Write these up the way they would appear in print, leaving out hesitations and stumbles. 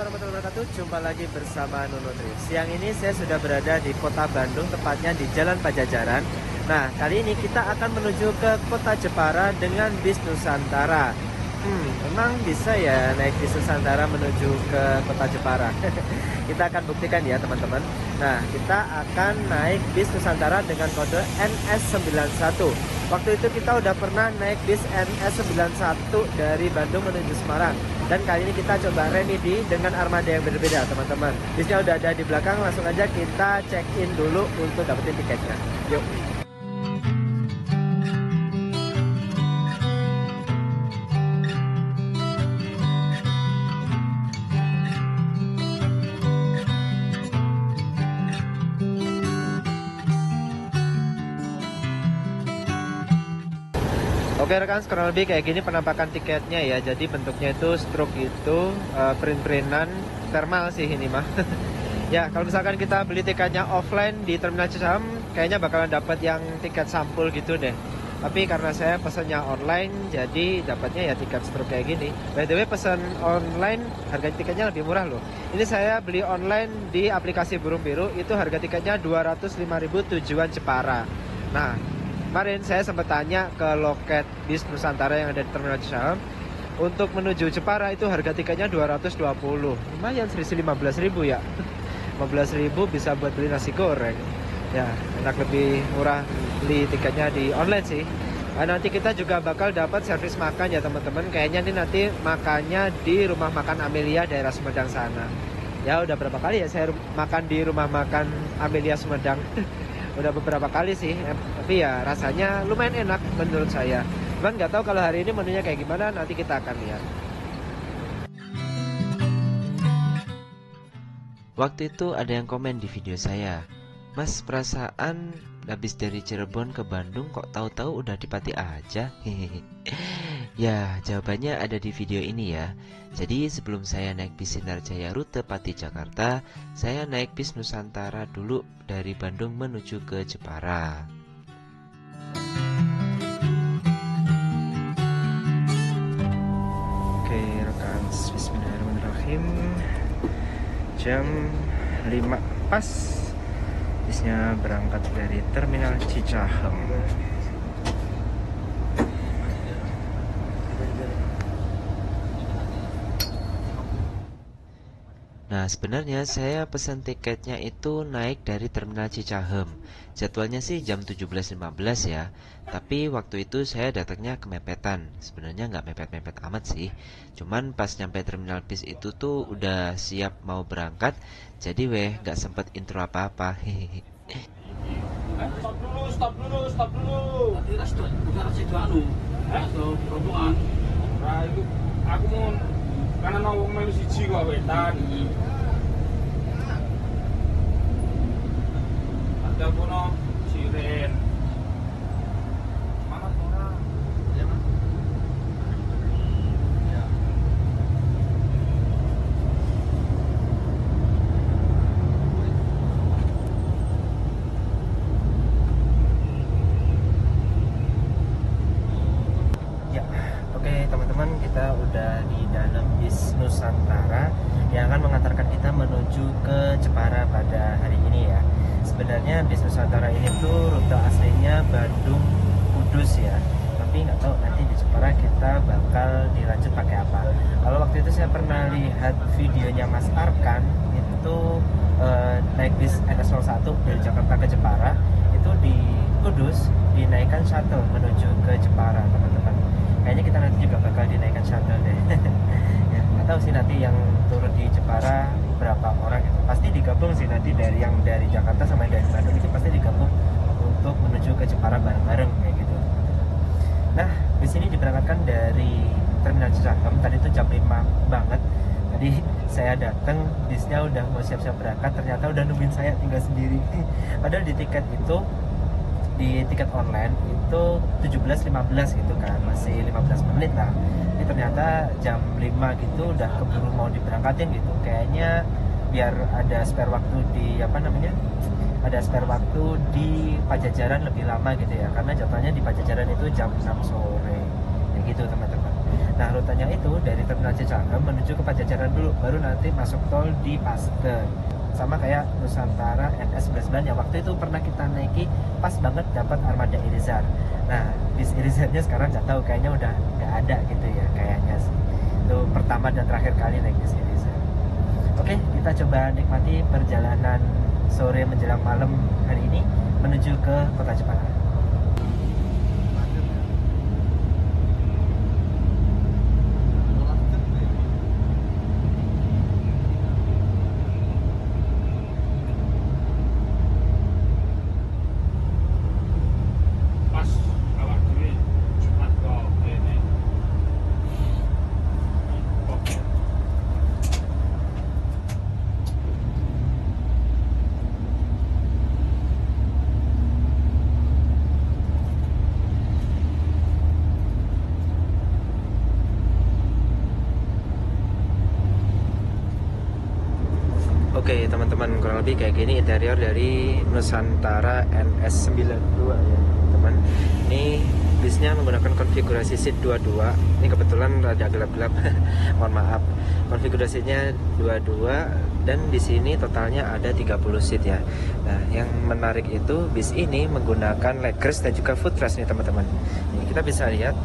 warahmatullahi wabarakatuh. Jumpa lagi bersama Nunu Trip. Siang ini saya sudah berada di kota Bandung, tepatnya di Jalan Pajajaran. Nah, kali ini kita akan menuju ke kota Jepara dengan bis Nusantara. Emang bisa ya naik bis Nusantara menuju ke kota Jepara? Kita akan buktikan ya teman-teman. Nah, kita akan naik bis Nusantara dengan kode NS91. Waktu itu kita udah pernah naik bis NS91 dari Bandung menuju Semarang. Dan kali ini kita coba remedi dengan armada yang berbeda teman-teman. Bisnya udah ada di belakang, langsung aja kita check in dulu untuk dapetin tiketnya. Yuk. Oke rekan, kurang lebih kayak gini penampakan tiketnya ya. Jadi bentuknya itu stroke itu print-printan thermal sih ini mah. Ya kalau misalkan kita beli tiketnya offline di Terminal Cicahem, kayaknya bakalan dapat yang tiket sampul gitu deh. Tapi karena saya pesannya online, jadi dapatnya ya tiket stroke kayak gini. By the way, pesan online harga tiketnya lebih murah loh. Ini saya beli online di aplikasi Burung Biru, itu harga tiketnya 205.000 tujuan Jepara. Nah, kemarin saya sempat tanya ke loket bis Nusantara yang ada di Terminal Cicahem. Untuk menuju Jepara itu harga tiketnya 220. Lumayan, selisih 15.000 ya. 15.000 bisa buat beli nasi goreng. Ya, enak lebih murah beli tiketnya di online sih. Nah, nanti kita juga bakal dapat servis makan ya teman-teman. Kayaknya nih nanti makannya di rumah makan Amelia daerah Sumedang sana. Ya udah berapa kali ya saya makan di rumah makan Amelia Sumedang. Udah beberapa kali sih, tapi ya rasanya lumayan enak menurut saya. Cuman nggak tahu kalau hari ini menunya kayak gimana, nanti kita akan lihat. Waktu itu ada yang komen di video saya, "Mas, perasaan habis dari Cirebon ke Bandung kok tahu-tahu udah di Pati aja?" Hehehe. Ya, jawabannya ada di video ini ya. Jadi sebelum saya naik bis Sinar Jaya rute Pati Jakarta, saya naik bis Nusantara dulu dari Bandung menuju ke Jepara. Oke rekan, bismillahirrahmanirrahim. Jam 5 pas bisnya berangkat dari Terminal Cicahem. Nah, sebenarnya saya pesan tiketnya itu naik dari Terminal Cicahem. Jadwalnya sih jam 17.15 ya. Tapi waktu itu saya datangnya kemepetan. Sebenarnya nggak mepet-mepet amat sih. Cuman pas nyampe terminal bis itu tuh udah siap mau berangkat. Jadi nggak sempet intro apa-apa. Hehehe. Stop dulu, stop dulu, stop dulu. Tadi resto, bukan resto anu. Resto rombongan. Nah, itu aku mau karena nawang melu siji kok wetan. Ada puno siren. Mana orang? Ya, Mas. Ya. Ya, oke teman-teman, kita udah di dalam bis Nusantara yang akan mengantarkan kita menuju ke Jepara pada hari ini ya. Sebenarnya bis Nusantara ini tuh rute aslinya Bandung Kudus ya. Tapi nggak tahu nanti di Jepara kita bakal dilanjut pakai apa. Kalau waktu itu saya pernah lihat videonya Mas Arkan itu naik bis NS01 dari Jakarta ke Jepara, itu di Kudus dinaikkan shuttle menuju ke Jepara teman-teman. Kayaknya kita nanti juga bakal dinaikkan shuttle deh. Ya, nggak tahu sih nanti yang turun di Jepara berapa orang gitu. Pasti digabung sih nanti dari yang dari Jakarta sama yang dari Bandung itu pasti digabung untuk menuju ke Jepara bareng-bareng kayak gitu. Nah, di sini diberangkatkan dari Terminal Cicahem. Tadi itu jam 5 banget. Tadi saya datang, bisnya udah mau siap-siap berangkat, ternyata udah nungguin saya tinggal sendiri. Padahal di tiket itu, di tiket online itu 17.15 gitu kan, masih 15 menit lah. Ini ternyata jam 5 gitu udah keburu mau diberangkatin gitu. Kayaknya biar ada spare waktu di ada spare waktu di Pajajaran lebih lama gitu ya, karena jadwalnya di Pajajaran itu jam 6 sore kayak gitu teman-teman. Nah, rutenya itu dari Terminal Cicahem menuju ke Pajajaran dulu, baru nanti masuk tol di Paster. Sama kayak Nusantara NS 11 yang waktu itu pernah kita naiki, pas banget dapat armada Irizar. Nah, bis Irizarnya sekarang nggak tahu, kayaknya udah nggak ada gitu ya, kayaknya sih. Itu pertama dan terakhir kali naik bis Irizar. Oke, kita coba nikmati perjalanan sore menjelang malam hari ini menuju ke kota Jepara. Pas awak dhewe Jumat kok kene. Oke. Oke teman-teman, kurang lebih kayak gini interior dari Nusantara NS92 ya teman. Ini bisnya menggunakan konfigurasi seat 22. Ini kebetulan rada gelap-gelap. Mohon maaf. Konfigurasinya 22 dan di sini totalnya ada 30 seat ya. Nah, yang menarik itu bis ini menggunakan legress dan juga footrest nih teman-teman. Ini kita bisa lihat.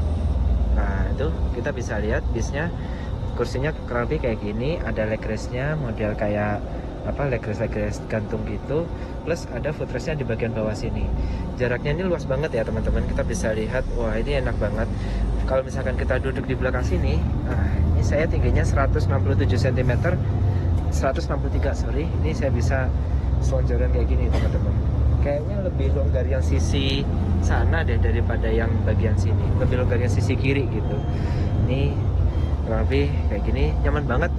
Nah, itu kita bisa lihat bisnya, kursinya kurang lebih kayak gini, ada legressnya model kayak legress gantung gitu, plus ada footrestnya di bagian bawah sini. Jaraknya ini luas banget ya teman-teman, kita bisa lihat. Wah, ini enak banget. Kalau misalkan kita duduk di belakang sini, ini saya tingginya 167 cm, 163 sorry, ini saya bisa selonjoran kayak gini teman-teman. Kayaknya lebih longgar yang sisi sana deh daripada yang bagian sini, lebih longgar yang sisi kiri gitu. Ini kurang lebih kayak gini, nyaman banget.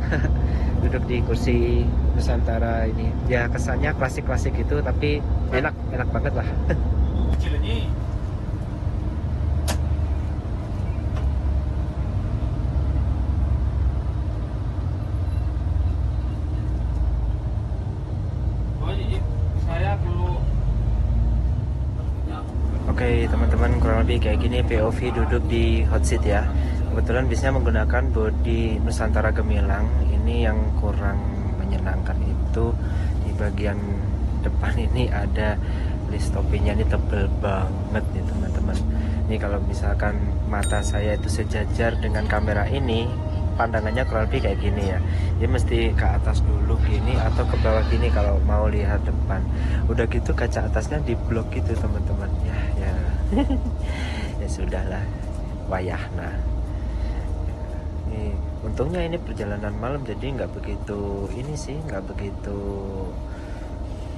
Duduk di kursi Nusantara ini ya, kesannya klasik-klasik gitu, tapi enak banget lah. Kecil ini. Oh, ini saya dulu. Oke teman-teman, kurang lebih kayak gini POV duduk di hot seat ya. Kebetulan bisnya menggunakan bodi Nusantara Gemilang. Ini yang kurang menyenangkan itu di bagian depan ini ada list topinya, ini tebel banget nih teman-teman. Ini kalau misalkan mata saya itu sejajar dengan kamera ini, pandangannya kurang lebih kayak gini ya. Dia mesti ke atas dulu gini atau ke bawah gini kalau mau lihat depan. Udah gitu kaca atasnya diblok gitu teman-teman. Ya ya sudahlah, wayahna. Untungnya ini perjalanan malam, jadi nggak begitu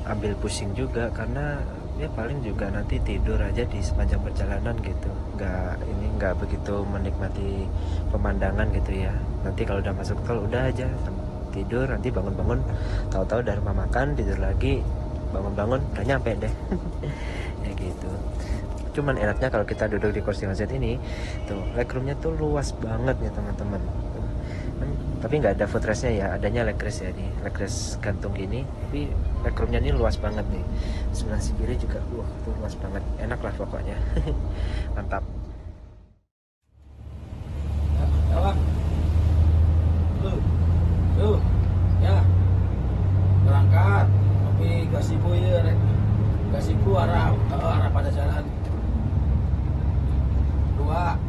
ambil pusing juga, karena ya paling juga nanti tidur aja di sepanjang perjalanan gitu. Nggak begitu menikmati pemandangan gitu ya. Nanti kalau udah masuk tol udah aja tidur, nanti bangun-bangun tahu-tahu udah rumah makan, tidur lagi, bangun-bangun udah nyampe deh. Ya gitu. Cuman enaknya kalau kita duduk di kursi hot ini tuh, legroomnya tuh luas banget ya teman-teman. Tapi nggak ada footrestnya ya, adanya legress ya, nih legress gantung gini, tapi legroomnya ini luas banget nih. Sebelah kiri juga tuh luas banget, enak lah pokoknya. Mantap. Tuh, ya berangkat, tapi gak sibuk ya, gak sibuk arah pada jalan. Dua.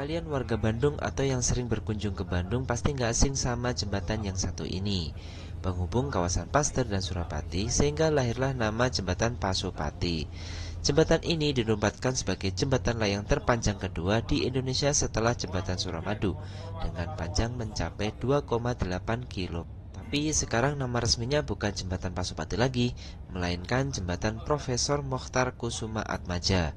Kalian warga Bandung atau yang sering berkunjung ke Bandung pasti nggak asing sama jembatan yang satu ini, penghubung kawasan Paster dan Surapati, sehingga lahirlah nama jembatan Pasopati. Jembatan ini dinobatkan sebagai jembatan layang terpanjang kedua di Indonesia setelah jembatan Suramadu dengan panjang mencapai 2,8 km. Tapi sekarang nama resminya bukan jembatan Pasopati lagi, melainkan jembatan Profesor Mokhtar Kusuma Atmaja.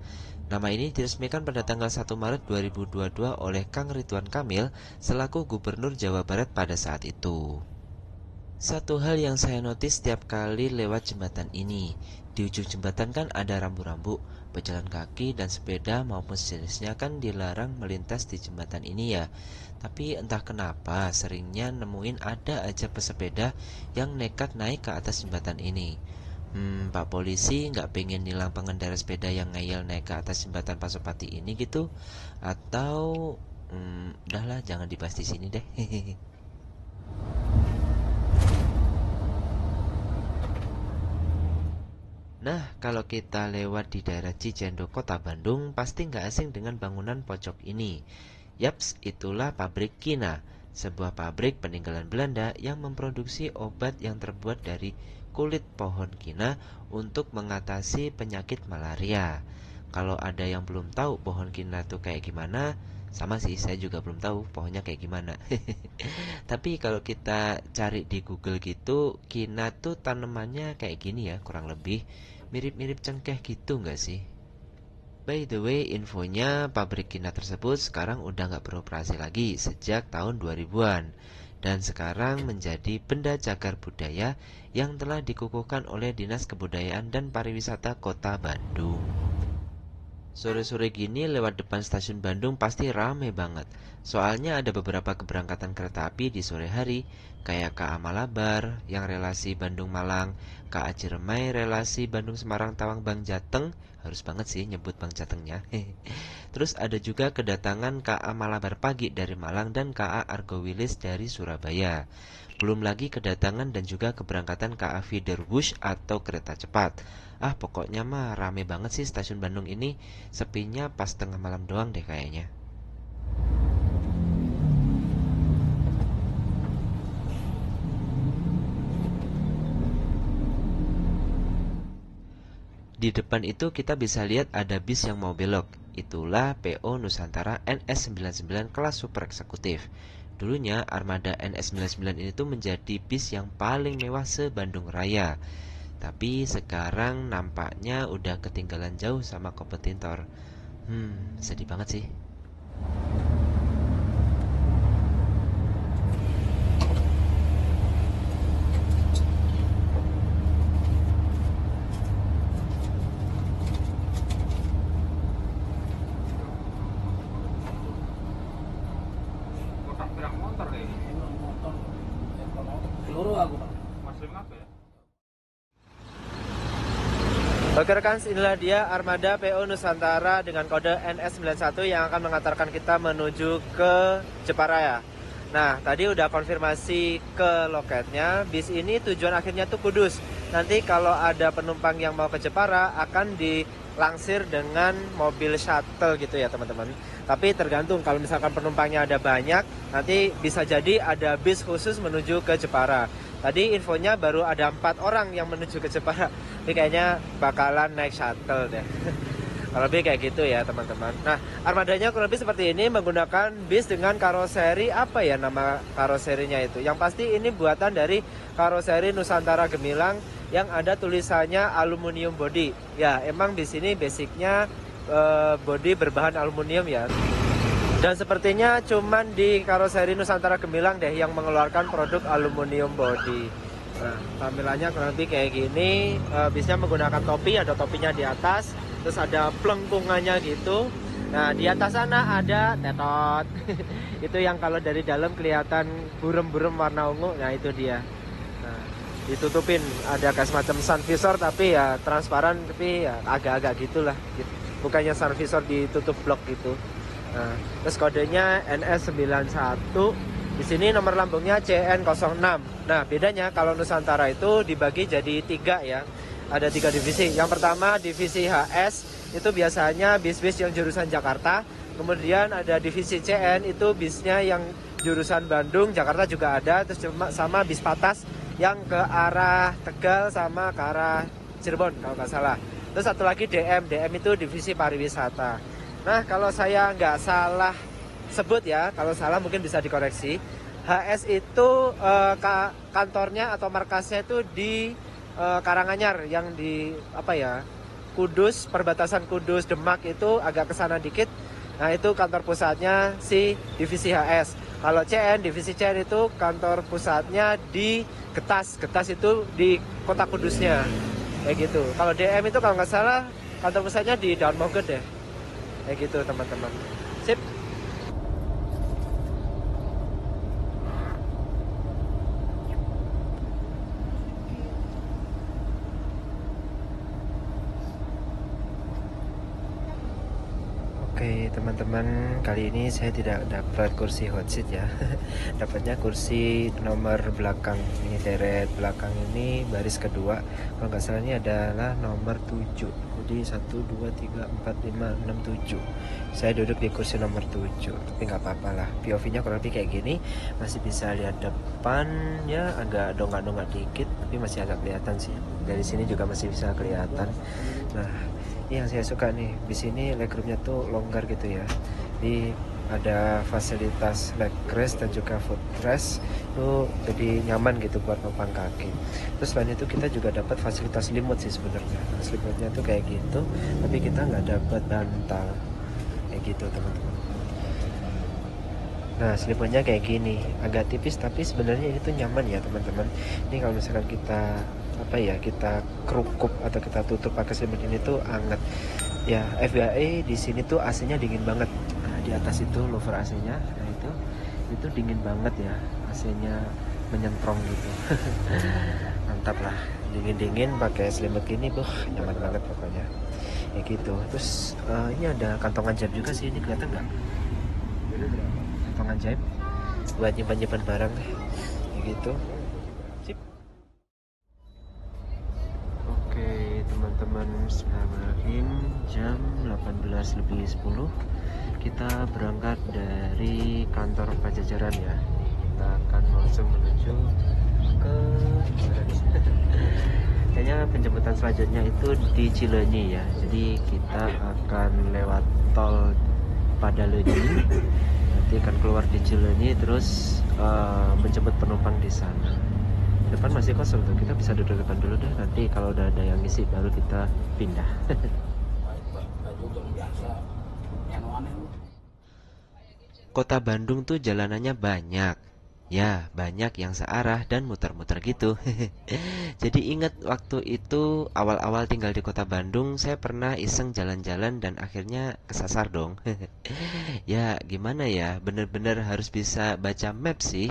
Nama ini diresmikan pada tanggal 1 Maret 2022 oleh Kang Ridwan Kamil selaku Gubernur Jawa Barat pada saat itu. Satu hal yang saya notice setiap kali lewat jembatan ini, di ujung jembatan kan ada rambu-rambu, pejalan kaki dan sepeda maupun sejenisnya kan dilarang melintas di jembatan ini ya. Tapi entah kenapa seringnya nemuin ada aja pesepeda yang nekat naik ke atas jembatan ini. Pak polisi nggak pengen nilang pengendara sepeda yang ngeyel naik ke atas jembatan Pasopati ini gitu? Atau udahlah jangan dibahas di sini deh. Nah, kalau kita lewat di daerah Cijendo, Kota Bandung, pasti nggak asing dengan bangunan pojok ini. Yaps, itulah pabrik Kina, sebuah pabrik peninggalan Belanda yang memproduksi obat yang terbuat dari kulit pohon kina untuk mengatasi penyakit malaria. Kalau ada yang belum tahu pohon kina itu kayak gimana, sama sih saya juga belum tahu pohonnya kayak gimana. Tapi kalau kita cari di Google gitu, kina tuh tanamannya kayak gini ya, kurang lebih mirip-mirip cengkeh gitu nggak sih? By the way, infonya pabrik kina tersebut sekarang udah nggak beroperasi lagi sejak tahun 2000-an dan sekarang menjadi benda cagar budaya yang telah dikukuhkan oleh Dinas Kebudayaan dan Pariwisata Kota Bandung. Sore-sore gini lewat depan stasiun Bandung pasti rame banget. Soalnya ada beberapa keberangkatan kereta api di sore hari, kayak KA Malabar yang relasi Bandung-Malang, KA Ciremai relasi Bandung-Semarang Tawang Bang Jateng, harus banget sih nyebut Bang Jatengnya. Terus ada juga kedatangan KA Malabar pagi dari Malang dan KA Argo Wilis dari Surabaya. Belum lagi kedatangan dan juga keberangkatan KA Feederbush atau kereta cepat. Pokoknya mah rame banget sih stasiun Bandung ini. Sepinya pas tengah malam doang deh kayaknya. Di depan itu kita bisa lihat ada bis yang mau belok. Itulah PO Nusantara NS99 kelas super eksekutif. Dulunya armada NS99 ini tuh menjadi bis yang paling mewah se-Bandung Raya. Tapi sekarang nampaknya udah ketinggalan jauh sama kompetitor. Sedih banget sih. Kotak pirang motor kayak gini. Motor peluru aku Pak. Masih apa ya? Oke rekan, inilah dia armada PO Nusantara dengan kode NS91 yang akan mengantarkan kita menuju ke Jepara ya. Nah, tadi udah konfirmasi ke loketnya, bis ini tujuan akhirnya tuh Kudus. Nanti kalau ada penumpang yang mau ke Jepara akan dilangsir dengan mobil shuttle gitu ya teman-teman. Tapi tergantung, kalau misalkan penumpangnya ada banyak, nanti bisa jadi ada bis khusus menuju ke Jepara. Tadi infonya baru ada 4 orang yang menuju ke Jepara. Tapi kayaknya bakalan naik shuttle deh. Kalau lebih kayak gitu ya teman-teman. Nah, armadanya kurang lebih seperti ini, menggunakan bis dengan karoseri, apa ya nama karoserinya itu? Yang pasti ini buatan dari karoseri Nusantara Gemilang yang ada tulisannya aluminium body. Ya, emang di sini basicnya body berbahan aluminium ya. Dan sepertinya cuman di karoseri Nusantara Gemilang deh yang mengeluarkan produk aluminium body. Nah, tampilannya kurang lebih kayak gini. Bisnya menggunakan topi, ada topinya di atas, terus ada pelengkungannya gitu. Nah, di atas sana ada tetot. Itu yang kalau dari dalam kelihatan burem-burem warna ungu. Nah, itu dia. Nah, ditutupin ada kayak semacam sun visor tapi ya transparan, tapi ya agak-agak gitulah. Bukannya sun visor ditutup blok gitu. Nah, terus kodenya NS91. Di sini nomor lambungnya CN06. Nah, bedanya kalau Nusantara itu dibagi jadi 3 ya. Ada 3 divisi. Yang pertama divisi HS itu biasanya bis-bis yang jurusan Jakarta. Kemudian ada divisi CN itu bisnya yang jurusan Bandung, Jakarta juga ada. Terus sama bis Patas yang ke arah Tegal sama ke arah Cirebon kalau nggak salah. Terus satu lagi DM itu divisi pariwisata. Nah, kalau saya nggak salah sebut ya, kalau salah mungkin bisa dikoreksi. HS itu kantornya atau markasnya itu di Karanganyar, yang di apa ya, Kudus, perbatasan Kudus Demak itu agak ke sana dikit. Nah, itu kantor pusatnya si divisi HS. Kalau CN, divisi CN itu kantor pusatnya di Getas. Getas itu di kota Kudusnya. Kayak gitu. Kalau DM itu kalau nggak salah kantor pusatnya di Daun Mogot deh. Kayak gitu, teman-teman. Sip. Oke teman-teman, kali ini saya tidak dapat kursi hot seat ya. Dapatnya kursi nomor belakang. Ini deret belakang ini baris kedua. Kalau nggak salah ini adalah nomor 7. Jadi 1, 2, 3, 4, 5, 6, 7. Saya duduk di kursi nomor 7. Tapi nggak apa-apa lah. POV-nya kurang lebih kayak gini. Masih bisa lihat depan ya, agak dongak-dongak dikit, tapi masih agak kelihatan sih. Dari sini juga masih bisa kelihatan. Nah, yang saya suka nih di sini legroomnya tuh longgar gitu ya. Di ada fasilitas leg rest dan juga foot rest tuh, jadi nyaman gitu buat numpang kaki. Terus selain itu kita juga dapat fasilitas selimut sih sebenarnya. Selimutnya tuh kayak gitu, tapi kita nggak dapat bantal kayak gitu teman-teman. Nah selimutnya kayak gini, agak tipis tapi sebenarnya ini tuh nyaman ya teman-teman. Ini kalau misalkan kita kita kerukup atau kita tutup pakai selimut ini tuh anget ya. FYI di sini tuh AC-nya dingin banget. Nah, di atas itu louvre AC-nya, nah itu dingin banget ya, AC-nya menyentrong gitu. Mantap lah, dingin pakai selimut gini, nyaman banget pokoknya ya gitu. Terus ini ada kantongan jam juga sih, ini kelihatan nggak? Kantongan jam buat nyimpan barang ya gitu. Sip. Teman-teman, bismillahirrahmanirrahim. Jam 18:10 kita berangkat dari kantor Pajajaran ya. Kita akan langsung menuju ke kayaknya penjemputan selanjutnya itu di Cileunyi ya. Jadi kita akan lewat tol Padalenyi, nanti akan keluar di Cileunyi, terus menjemput penumpang di sana. Depan masih kosong tuh, kita bisa duduk depan dulu deh, nanti kalau udah ada yang ngisi baru kita pindah. Kota Bandung tuh jalanannya banyak. Ya, banyak yang searah dan muter-muter gitu. Jadi ingat waktu itu awal-awal tinggal di kota Bandung, saya pernah iseng jalan-jalan dan akhirnya kesasar dong. Ya, gimana ya, bener-bener harus bisa baca map sih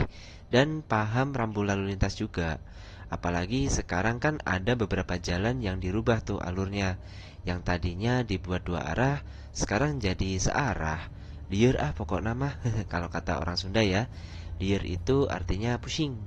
dan paham rambu lalu lintas juga. Apalagi sekarang kan ada beberapa jalan yang dirubah tuh alurnya. Yang tadinya dibuat 2 arah, sekarang jadi searah. Lieur pokok nama kalau kata orang Sunda ya. Lieur itu artinya pusing.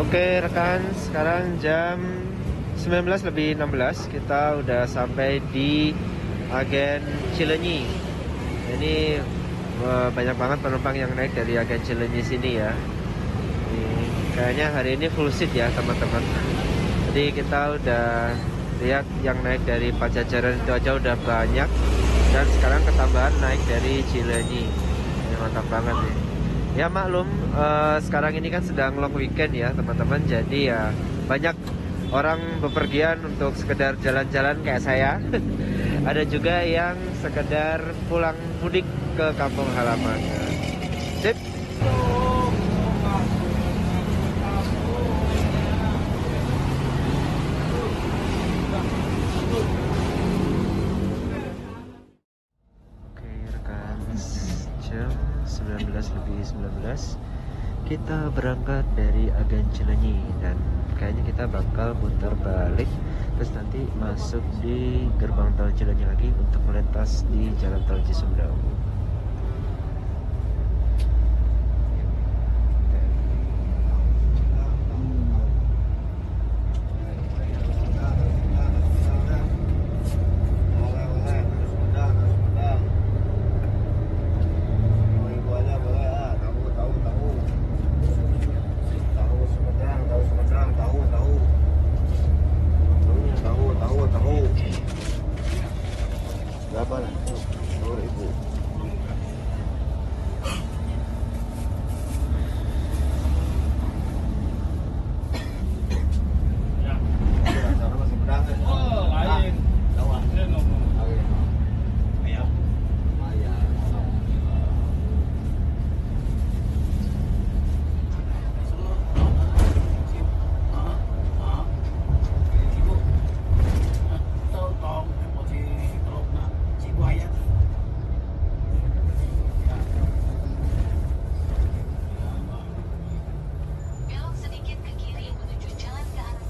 Oke rekan, sekarang jam 19:16 kita udah sampai di Agen Cileunyi. Ini banyak banget penumpang yang naik dari Agen Cileunyi sini ya. Kayaknya hari ini full seat ya teman-teman. Jadi kita udah lihat yang naik dari Pajajaran itu aja udah banyak, dan sekarang ketambahan naik dari Cileunyi. Ini mantap banget nih. Ya maklum, sekarang ini kan sedang long weekend ya teman-teman. Jadi ya banyak orang bepergian untuk sekedar jalan-jalan kayak saya. Ada juga yang sekedar pulang mudik ke kampung halaman. Sip. Jam 19:19 kita berangkat dari Agen Cileunyi, dan kayaknya kita bakal putar balik terus nanti masuk di gerbang tol Cileunyi lagi untuk melintas di jalan tol Cisumdawu. Berapa lah? 10.000. Oh, lain. Belok sedikit ke kiri menuju jalan ke arah.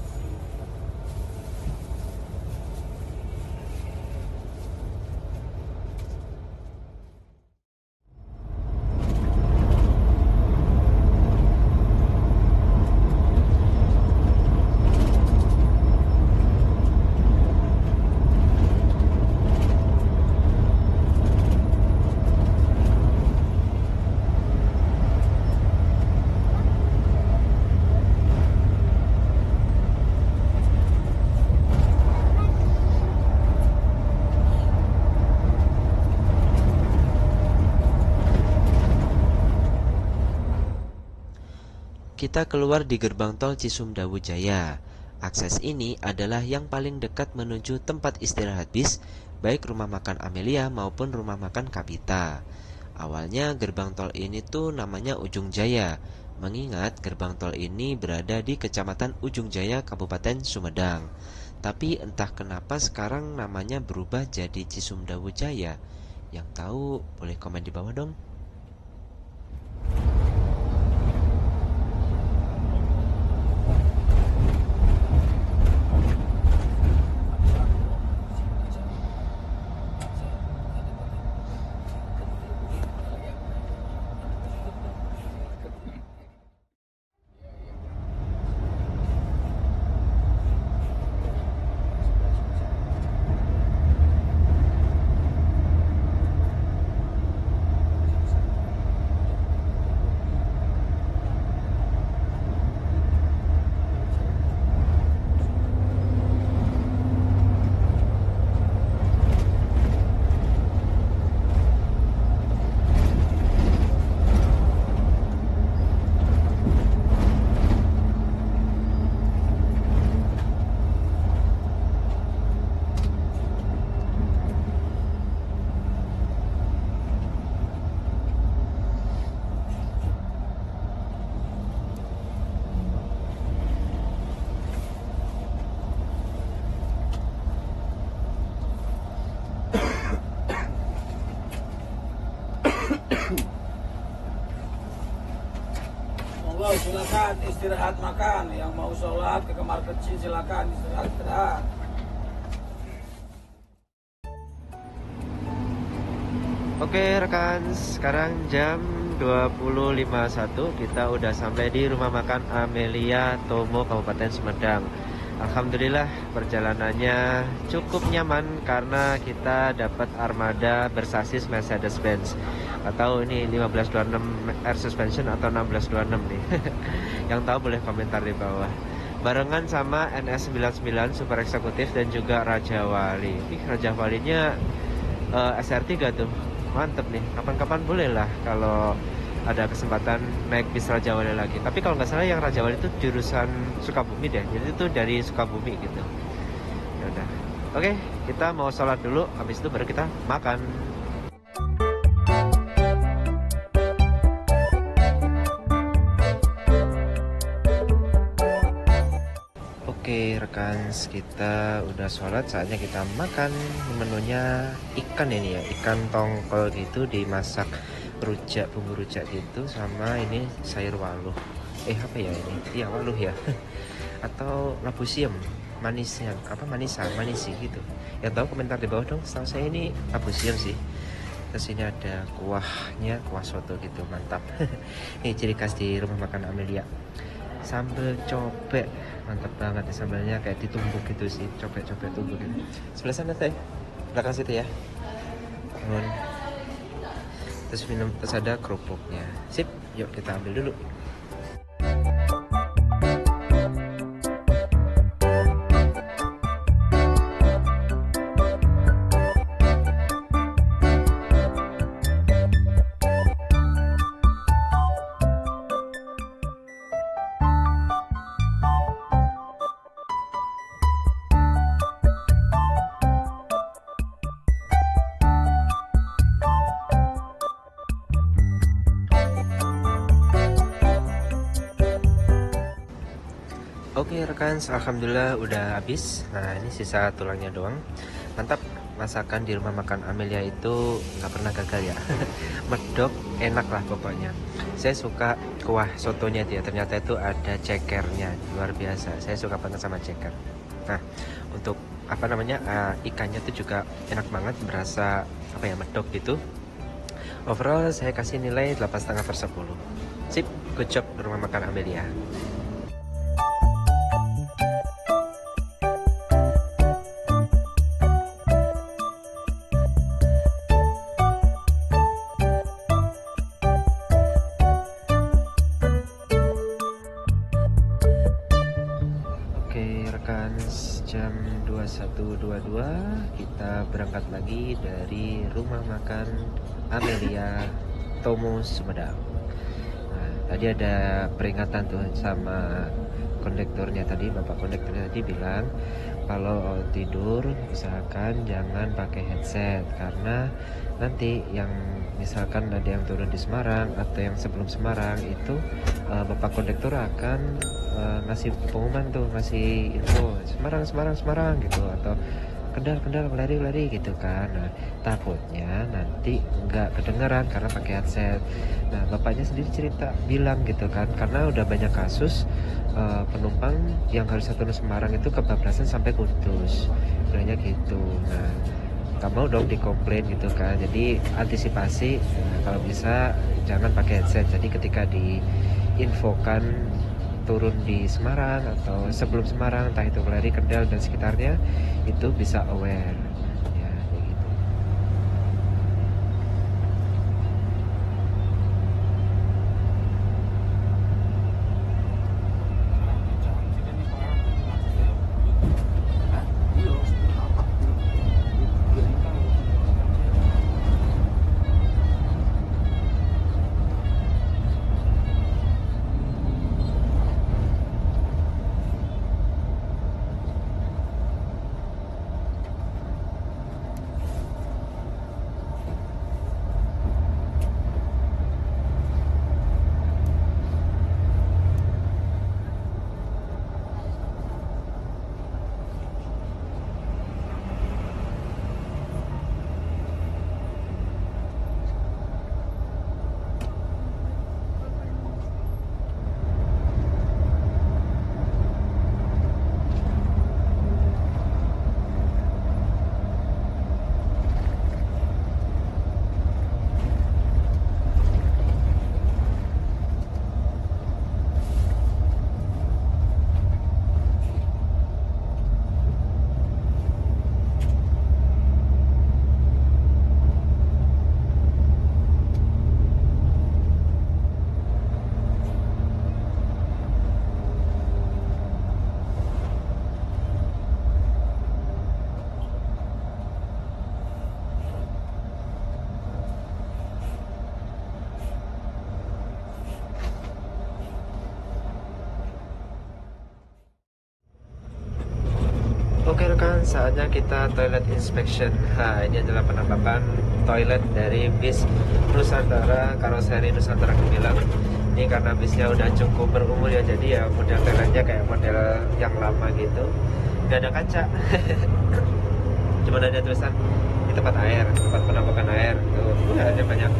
Kita keluar di gerbang tol Cisumdawu Jaya. Akses ini adalah yang paling dekat menuju tempat istirahat bis, baik rumah makan Amelia maupun rumah makan Kapita. Awalnya gerbang tol ini tuh namanya Ujung Jaya, mengingat gerbang tol ini berada di Kecamatan Ujung Jaya, Kabupaten Sumedang. Tapi entah kenapa sekarang namanya berubah jadi Cisumdawu Jaya. Yang tahu boleh komen di bawah dong. Monggo silakan istirahat makan. Yang mau sholat ke kamar kecil silakan istirahat. Oke rekan, sekarang jam 20.51 kita udah sampai di rumah makan Amelia Tomo Kabupaten Sumedang. Alhamdulillah perjalanannya cukup nyaman karena kita dapat armada bersasis Mercedes-Benz. Atau ini 1526 Air Suspension atau 1626 nih. Yang tahu boleh komentar di bawah. Barengan sama NS99 Super Eksekutif dan juga Raja Wali. Raja Walinya SR3 tuh. Mantep nih, kapan-kapan boleh lah kalau ada kesempatan naik bis Raja Wali lagi. Tapi kalau nggak salah yang Raja Wali itu jurusan Sukabumi deh, jadi itu dari Sukabumi gitu. Ya udah, oke, kita mau sholat dulu, habis itu baru kita makan. Oke rekan, kita udah sholat, saatnya kita makan. Menunya ikan ini ya, ikan tongkol gitu dimasak rujak, bumbu rujak gitu, sama ini sayur waluh. Apa ya ini? Iya waluh ya. Atau labu siam, manisan, apa manisi gitu. Yang tahu komentar di bawah dong. Setahu saya ini labu siam sih. Terus ini ada kuahnya, kuah soto gitu, mantap. Ini ciri khas di rumah makan Amelia. Sambal cobek, mantap banget ya, sambalnya kayak ditumbuk gitu sih, cobek-cobek tumbuk gitu. Sebelah sana teh, belakang situ ya. Terus minum, terus ada kerupuknya. Sip, yuk kita ambil dulu. Oke rekan, alhamdulillah udah habis. Nah ini sisa tulangnya doang. Mantap, masakan di rumah makan Amelia itu nggak pernah gagal ya. Medok, enak lah pokoknya. Saya suka kuah sotonya dia, ternyata itu ada cekernya, luar biasa. Saya suka banget sama ceker. Nah untuk apa namanya ikannya itu juga enak banget, berasa apa ya, medok gitu. Overall saya kasih nilai 8,5/10. Sip, good job di rumah makan Amelia. Rekan, jam 21.22 kita berangkat lagi dari rumah makan Amelia Tomo Sumedang. Nah, tadi ada peringatan tuh sama kondektornya tadi, bapak kondektornya tadi bilang kalau tidur usahakan jangan pakai headset karena nanti yang misalkan ada yang turun di Semarang atau yang sebelum Semarang itu bapak kondektor akan ngasih pengumuman tuh, ngasih info Semarang gitu, atau Kendal lari gitu kan. Nah takutnya nanti nggak kedengeran karena pakai headset. Nah bapaknya sendiri cerita bilang gitu kan, karena udah banyak kasus penumpang yang harus turun Semarang itu kebablasan sampai Kudus, bilangnya gitu. Nah nggak mau dong dikomplain gitu kan, jadi antisipasi, kalau bisa jangan pakai headset. Jadi ketika diinfokan turun di Semarang atau sebelum Semarang, entah itu Kelari, Kendal dan sekitarnya, itu bisa aware ya, kayak gitu. Oke rekan, saatnya kita toilet inspection. Nah, ini adalah penampakan toilet dari bis Nusantara, karoseri Nusantara Gemilang. Ini karena bisnya udah cukup berumur ya, jadi ya model toiletnya kayak model yang lama gitu. Gak ada kaca. Cuman ada tulisan di tempat air, tempat penampakan air. Tuh, ada banyak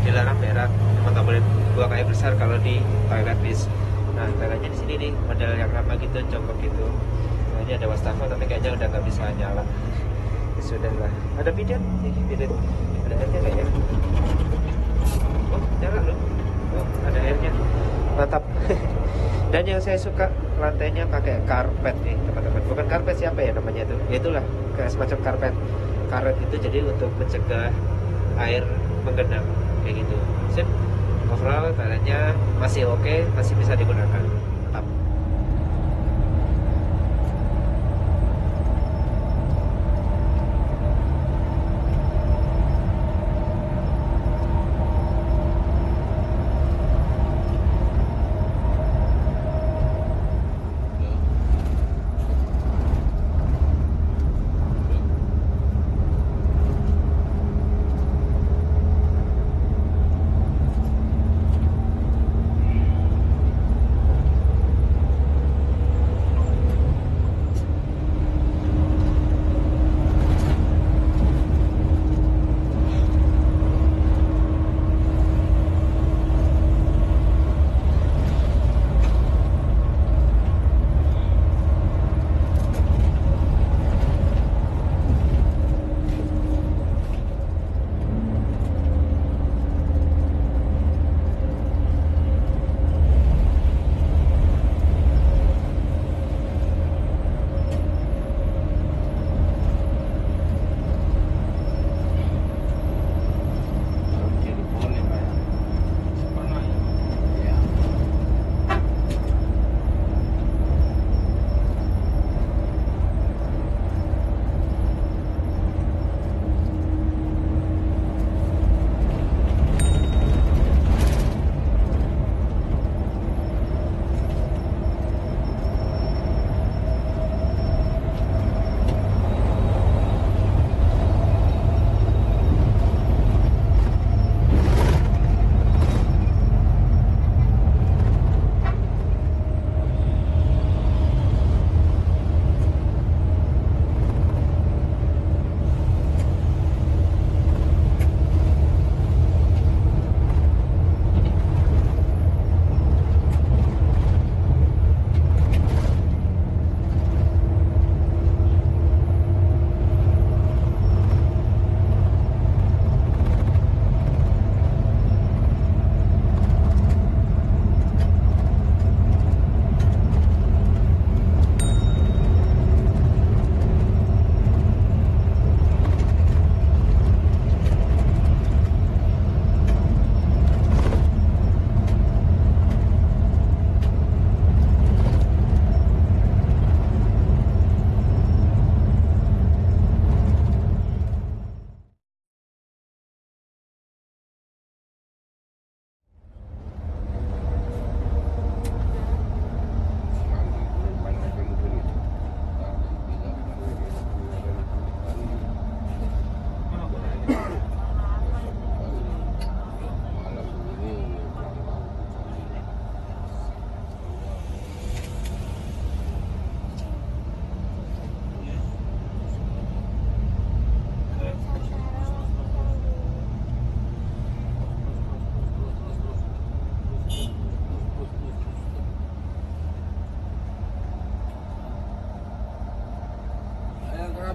dilarang berak. Emang nggak boleh buang air besar kalau di toilet bis. Nah, toiletnya di sini nih, model yang lama gitu, jongkok gitu. Nah, ini ada wastafel tapi kayaknya udah nggak bisa nyala. Ya, sudah lah. Ada bidet, nih bidet. Ada airnya kayaknya. Oh, nyala loh. Oh, ada airnya. Mantap. Dan yang saya suka lantainya pakai karpet nih teman-teman. Bukan karpet, siapa ya namanya itu? Ya itulah, kayak semacam karpet. Karet itu jadi untuk mencegah air menggenang kayak gitu. Sip. Overall toiletnya masih oke, masih bisa digunakan. Mantap.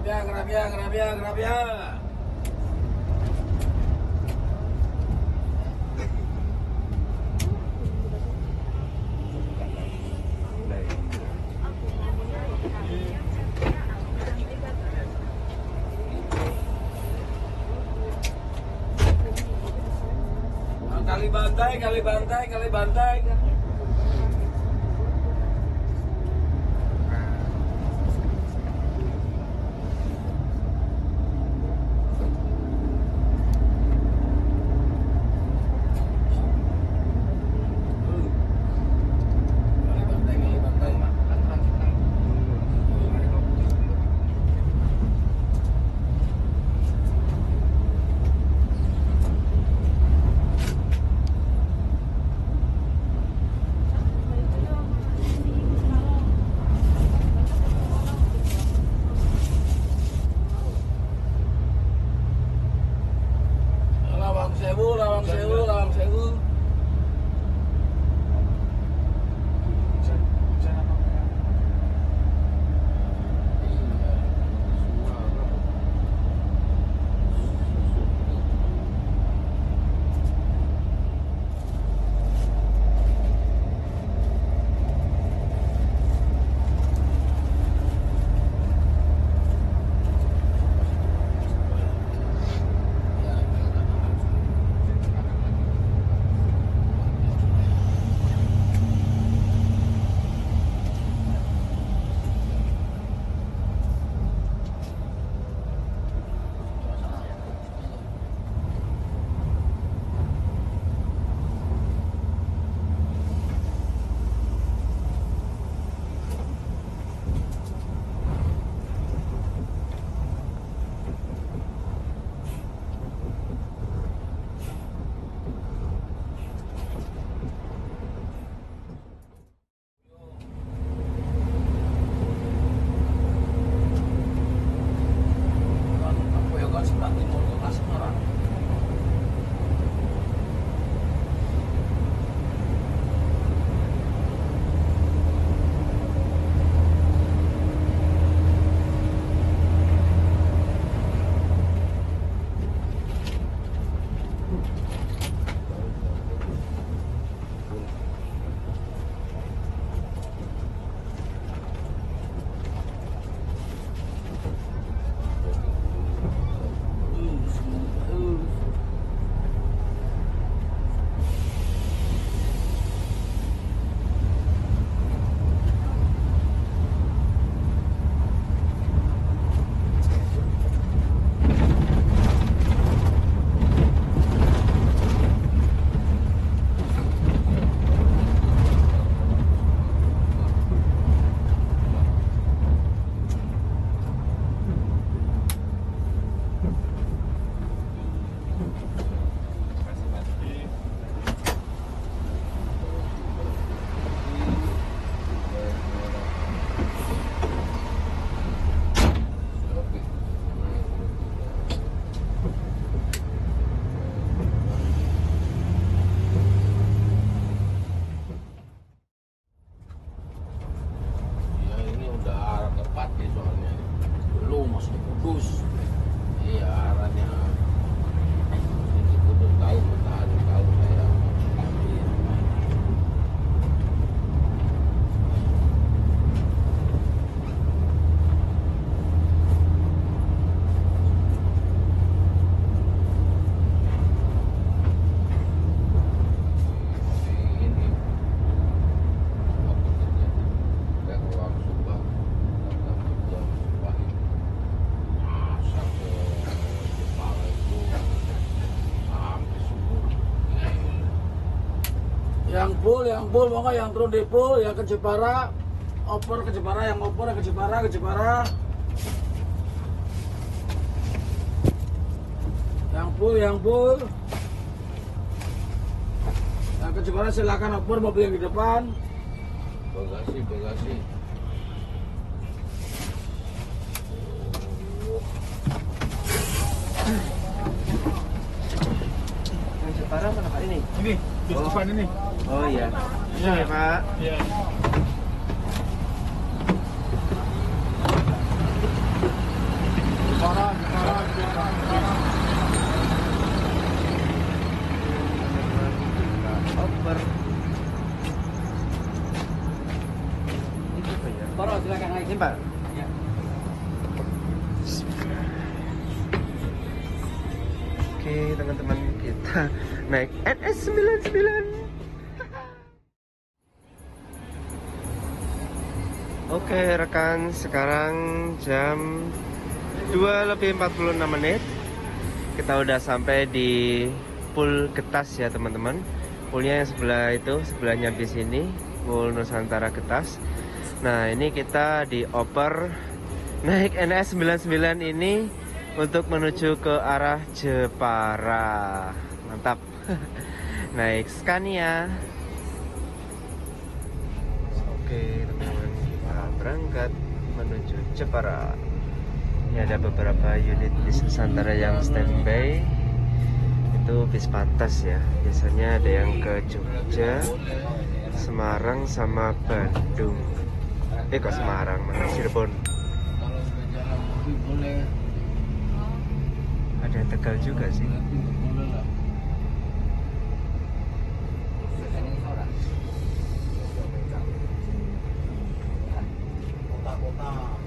Gerabia. Kali bantai. Yang full monggo, yang turun di full, yang ke Jepara, oper ke Jepara, yang oper ke Jepara, ke Jepara. Yang full. Yang ke Jepara silakan oper mobil yang di depan. Bagasi. Yang Jepara mana Pak ini? Ini, di depan ini. Oh iya. Iya ya Pak. Iya. Jepara. Oper. Ini apa ya? Baru silakan naik. Ini Pak. Ya. Oke teman-teman, kita naik NS99. Oke rekan, sekarang jam 2:46. Kita udah sampai di Pool Getas ya teman-teman. Poolnya yang sebelah itu, sebelahnya bis ini, Pool Nusantara Getas. Nah ini kita dioper naik NS99 ini untuk menuju ke arah Jepara. Mantap. Naik Scania. Oke teman-teman, kita berangkat menuju Jepara. Ini ada beberapa unit bis Nusantara yang standby. Itu bis pantas ya. Biasanya ada yang ke Jogja, Semarang sama Bandung. Kok Semarang, mana Cirebon. Kalau udah jalan mobil boleh. Ada yang Tegal juga sih. Boleh lah. Kota-kota.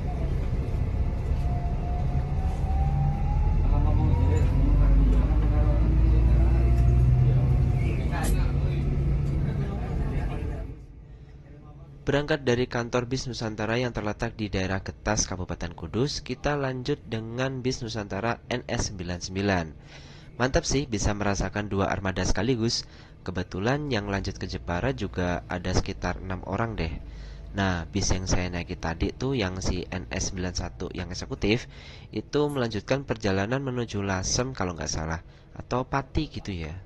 Berangkat dari kantor bis Nusantara yang terletak di daerah Getas, Kabupaten Kudus, kita lanjut dengan bis Nusantara NS99. Mantap sih bisa merasakan dua armada sekaligus. Kebetulan yang lanjut ke Jepara juga ada sekitar 6 orang deh. Nah, bis yang saya naiki tadi tuh yang si NS91 yang eksekutif, itu melanjutkan perjalanan menuju Lasem kalau nggak salah, atau Pati gitu ya.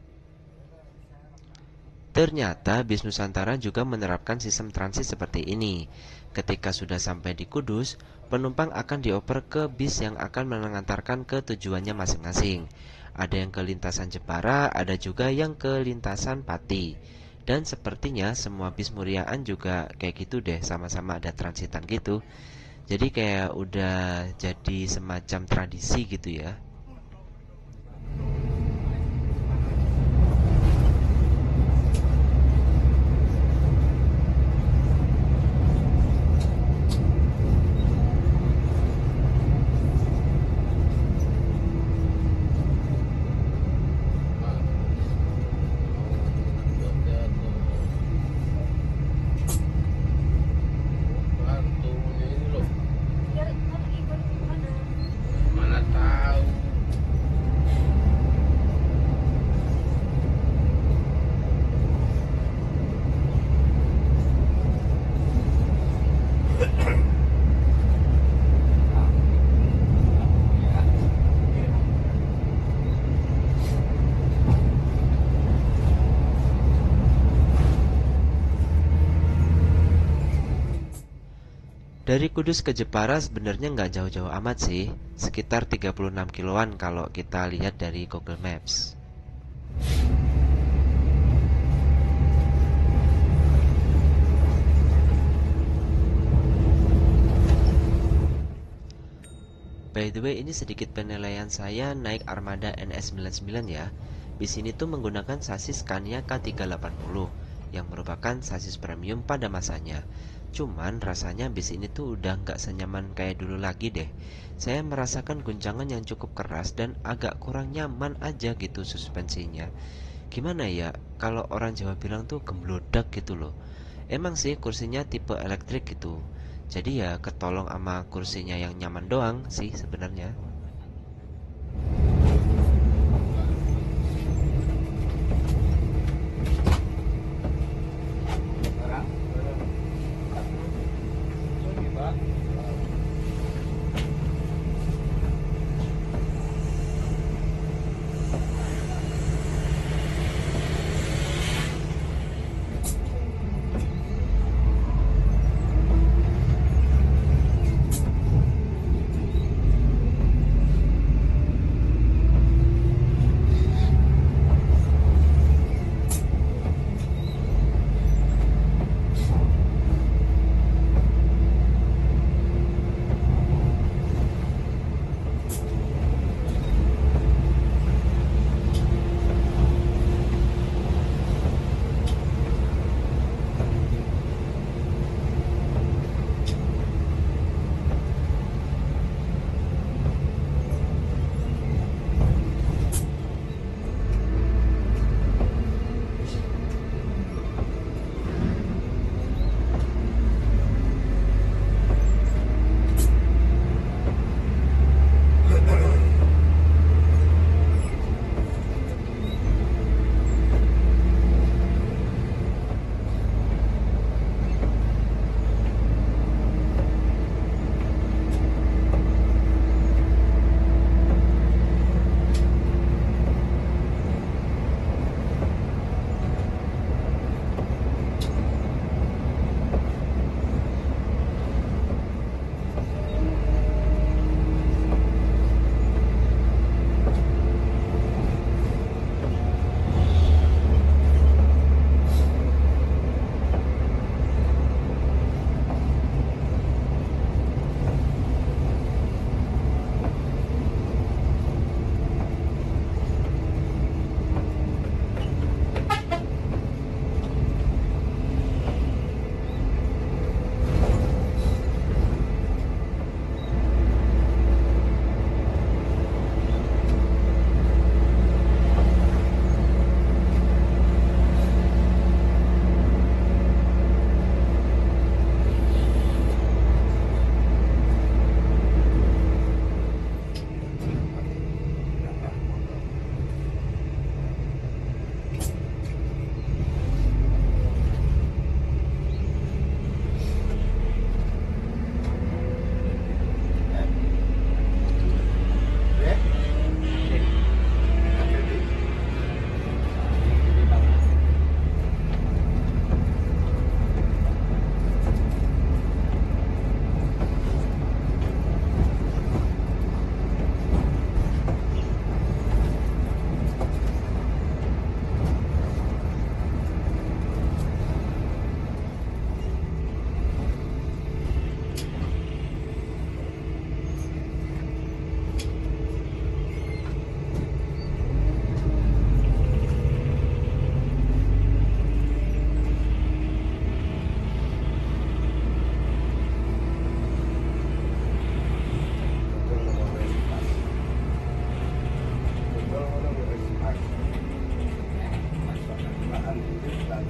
Ternyata bis Nusantara juga menerapkan sistem transit seperti ini. Ketika sudah sampai di Kudus, penumpang akan dioper ke bis yang akan mengantarkan ke tujuannya masing-masing. Ada yang ke lintasan Jepara, ada juga yang ke lintasan Pati. Dan sepertinya semua bis Muriaan juga kayak gitu deh, sama-sama ada transitan gitu. Jadi kayak udah jadi semacam tradisi gitu ya. Mana tahu. Dari Kudus ke Jepara sebenarnya nggak jauh-jauh amat sih, sekitar 36 kiloan kalau kita lihat dari Google Maps. By the way, ini sedikit penilaian saya naik armada NS99 ya. Bis ini tuh menggunakan sasis Scania K380 yang merupakan sasis premium pada masanya. Cuman rasanya bis ini tuh udah nggak senyaman kayak dulu lagi deh. Saya merasakan guncangan yang cukup keras dan agak kurang nyaman aja gitu suspensinya. Gimana ya, kalau orang Jawa bilang tuh gemblodak gitu loh. Emang sih kursinya tipe elektrik gitu. Jadi ya ketolong sama kursinya yang nyaman doang sih sebenarnya.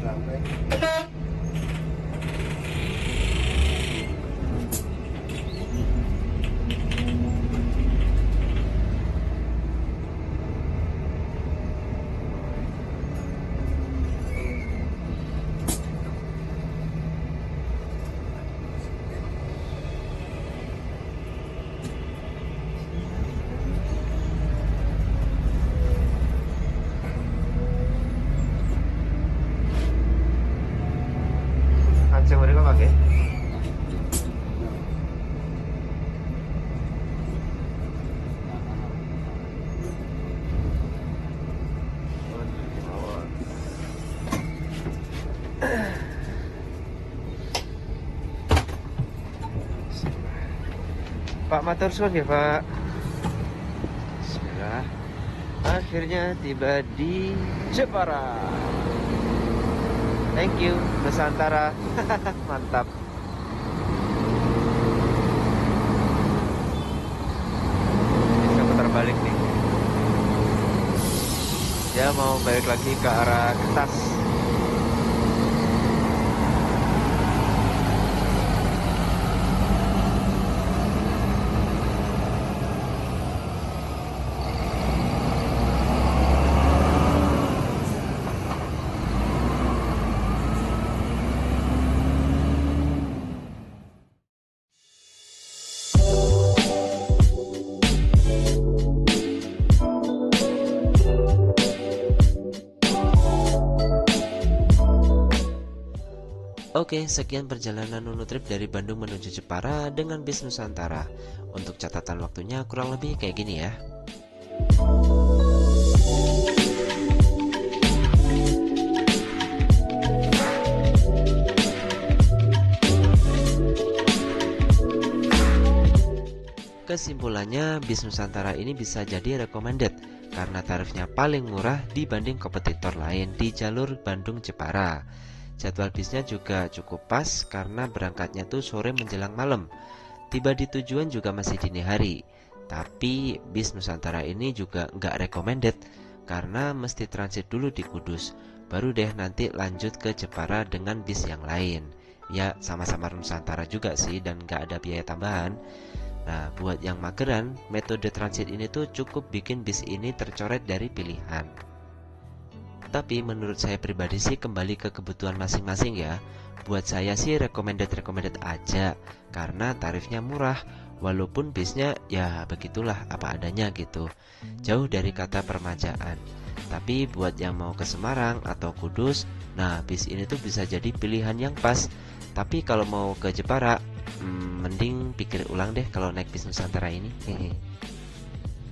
sampai. Kancing mereka pakai. Pak matur suwun ya Pak. Bismillah. Akhirnya tiba di Jepara. Thank you Nusantara. Mantap. Bisa putar balik nih. Dia mau balik lagi ke arah Kertas. Oke, sekian perjalanan Nunu Trip dari Bandung menuju Jepara dengan bis Nusantara. Untuk catatan waktunya kurang lebih kayak gini ya. Kesimpulannya, bis Nusantara ini bisa jadi recommended karena tarifnya paling murah dibanding kompetitor lain di jalur Bandung-Jepara. Jadwal bisnya juga cukup pas karena berangkatnya tuh sore menjelang malam. Tiba di tujuan juga masih dini hari. Tapi bis Nusantara ini juga nggak recommended karena mesti transit dulu di Kudus, baru deh nanti lanjut ke Jepara dengan bis yang lain. Ya sama-sama Nusantara juga sih dan nggak ada biaya tambahan. Nah, buat yang mageran, metode transit ini tuh cukup bikin bis ini tercoret dari pilihan. Tapi menurut saya pribadi sih kembali ke kebutuhan masing-masing ya. Buat saya sih recommended aja karena tarifnya murah, walaupun bisnya ya begitulah apa adanya gitu. Jauh dari kata permajaan. Tapi buat yang mau ke Semarang atau Kudus, nah bis ini tuh bisa jadi pilihan yang pas. Tapi kalau mau ke Jepara, mending pikir ulang deh kalau naik bis Nusantara ini.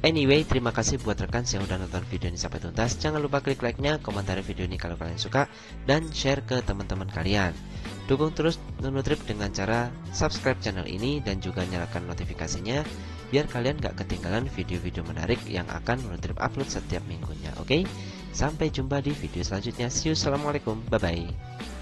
Anyway, terima kasih buat rekan yang udah nonton video ini sampai tuntas. Jangan lupa klik like-nya, komentari video ini kalau kalian suka, dan share ke teman-teman kalian. Dukung terus Nunu Trip dengan cara subscribe channel ini dan juga nyalakan notifikasinya biar kalian gak ketinggalan video-video menarik yang akan Nunu Trip upload setiap minggunya. Oke? Sampai jumpa di video selanjutnya. See you, assalamualaikum, bye-bye.